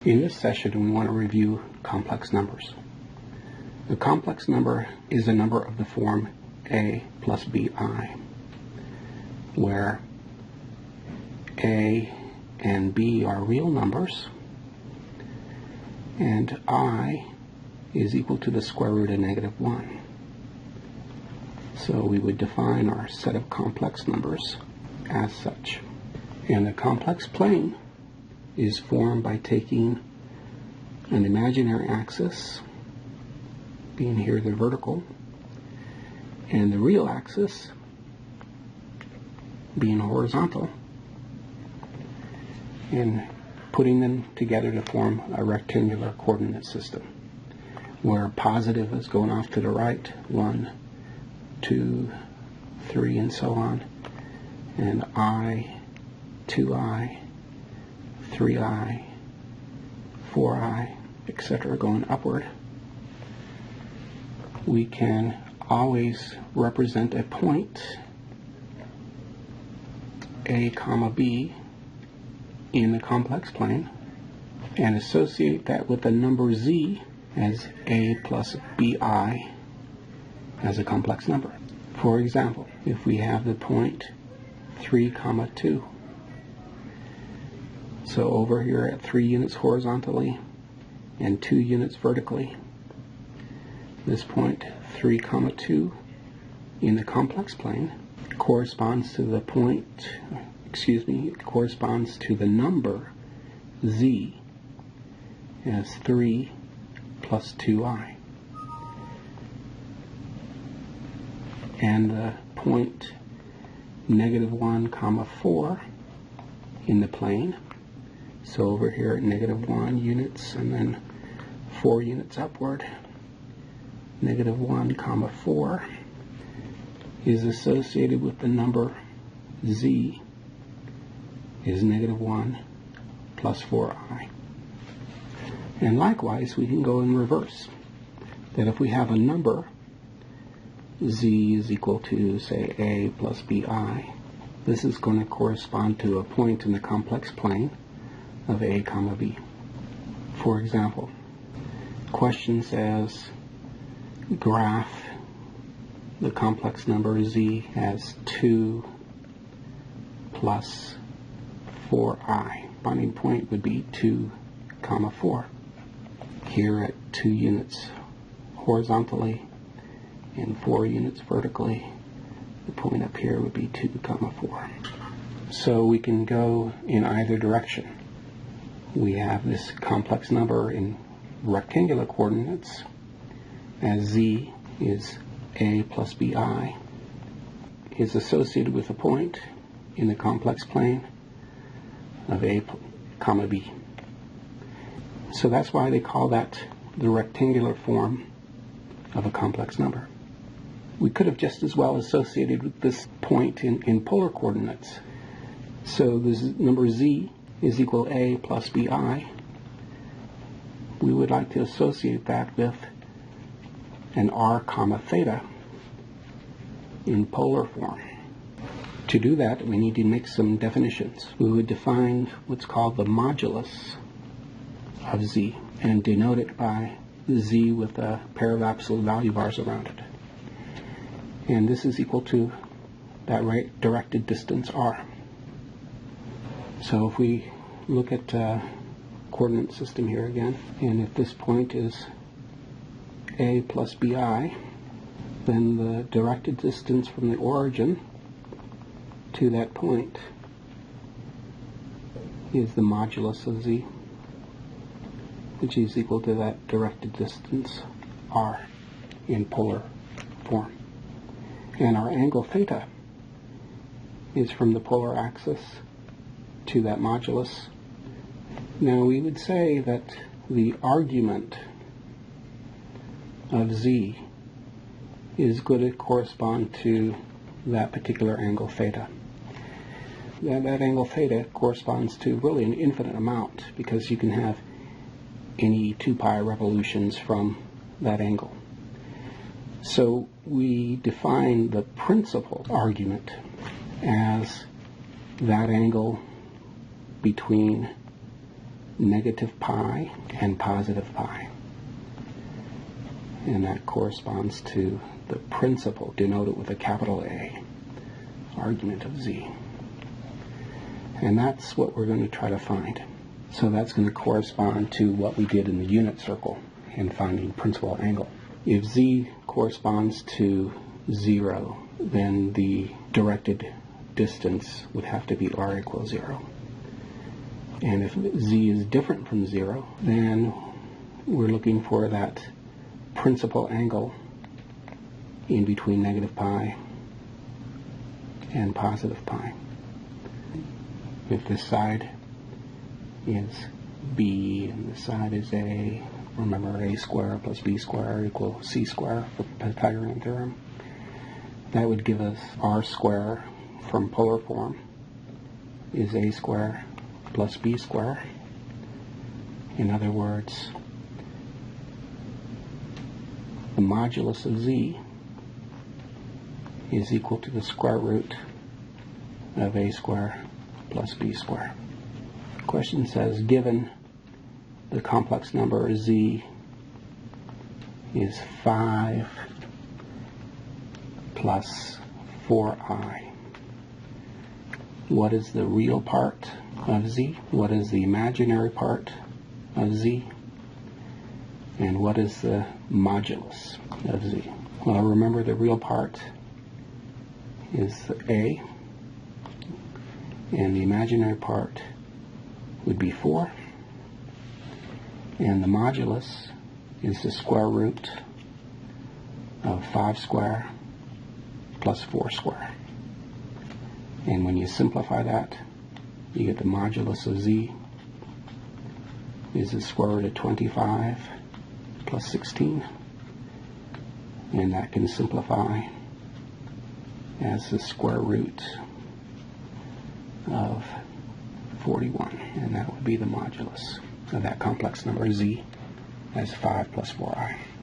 In this session, we want to review complex numbers. A complex number is a number of the form a plus bi, where a and b are real numbers, and I is equal to the square root of -1. So we would define our set of complex numbers as such. And the complex plane is formed by taking an imaginary axis, being here the vertical, and the real axis being horizontal, and putting them together to form a rectangular coordinate system, where positive is going off to the right, 1, 2, 3, and so on, and I, 2i, 3i, 4i, etc. going upward. We can always represent a point, a comma b, in the complex plane, and associate that with the number z as a plus bi as a complex number. For example, if we have the point 3, 2, so over here at 3 units horizontally and 2 units vertically, this point 3, 2 in the complex plane corresponds to the corresponds to the number z as 3 plus 2i. And the point -1, 4 in the plane, so over here at -1 units and then 4 units upward, -1, 4 is associated with the number z is -1 plus 4i. And likewise, we can go in reverse, that if we have a number z is equal to, say, a plus bi, this is going to correspond to a point in the complex plane of a comma b. For example, question says graph the complex number z as 2 plus 4i. Binding point would be 2, 4. Here at 2 units horizontally and 4 units vertically, the point up here would be 2, 4. So we can go in either direction. We have this complex number in rectangular coordinates as z is a plus bi, is associated with a point in the complex plane of a comma b. So that's why they call that the rectangular form of a complex number. We could have just as well associated with this point in polar coordinates. So this number z is equal to a plus bi. We would like to associate that with an r comma theta in polar form. To do that, we need to make some definitions. We would define what's called the modulus of z and denote it by z with a pair of absolute value bars around it. And this is equal to that directed distance r. So if we look at coordinate system here again, and if this point is a plus bi, then the directed distance from the origin to that point is the modulus of z, which is equal to that directed distance r in polar form. And our angle theta is from the polar axis to that modulus. Now we would say that the argument of z is going to correspond to that particular angle theta. That angle theta corresponds to really an infinite amount, because you can have any 2 pi revolutions from that angle. So we define the principal argument as that angle between negative pi and positive pi. And that corresponds to the principal, denoted with a capital A, argument of z. And that's what we're going to try to find. So that's going to correspond to what we did in the unit circle in finding principal angle. If z corresponds to 0, then the directed distance would have to be r equals 0. And if z is different from 0, then we're looking for that principal angle in between negative pi and positive pi. If this side is b and this side is a, remember a squared plus b squared equals c squared for Pythagorean theorem, that would give us r squared from polar form is a squared plus b squared. In other words, the modulus of z is equal to the square root of a squared plus b squared. The question says, given the complex number z is 5 plus 4i, what is the real part of z? What is the imaginary part of z? And what is the modulus of z? Well, remember the real part is a, and the imaginary part would be 4, and the modulus is the square root of 5 squared plus 4 squared. And when you simplify that, you get the modulus of z is the square root of 25 plus 16, and that can simplify as the square root of 41, and that would be the modulus of that complex number z as 5 plus 4i.